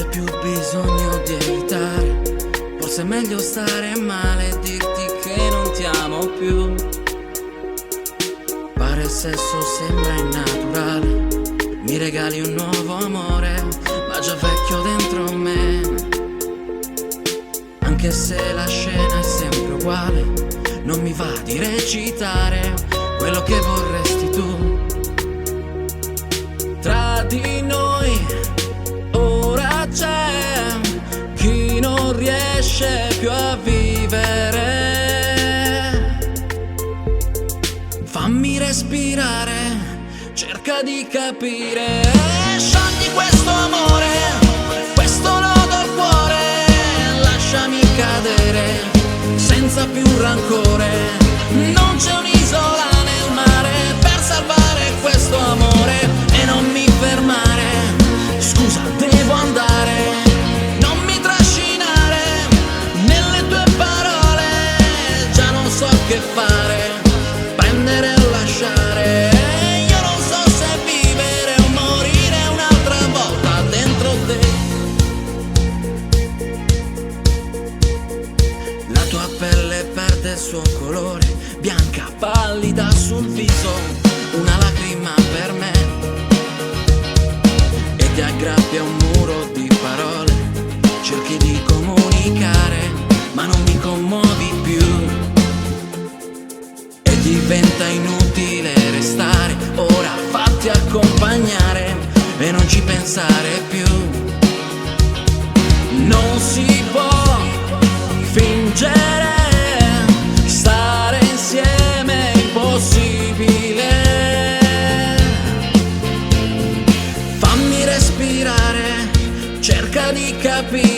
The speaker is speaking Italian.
c'è più bisogno di evitare, forse è meglio stare male e dirti che non ti amo più. Pare il sesso sembra innaturale, mi regali un nuovo amore, ma già vecchio dentro me. Anche se la scena è sempre uguale, non mi va di recitare quello che vorresti tu. Tra di noi ora c'è chi non riesce più a vivere. Fammi respirare, cerca di capire. Sciogli questo amore, questo nodo al cuore, lasciami cadere senza più rancore. Non c'è un'isola nel mare per salvare questo amore e non mi fermare. Scusa, devo andare, non mi trascinare nelle tue parole. Già non so che fare, prendere o lasciare. Io non so se vivere o morire un'altra volta dentro te. La tua pelle perde il suo colore, bianca, pallida sul viso, una lacrima per me. E ti aggrappi a un muro di parole, cerchi di comunicare, ma non mi commuovi più. E diventa inutile restare, ora fatti accompagnare e non ci pensare più. Non si può fingere, stare insieme è impossibile. Fammi respirare, cerca di capire.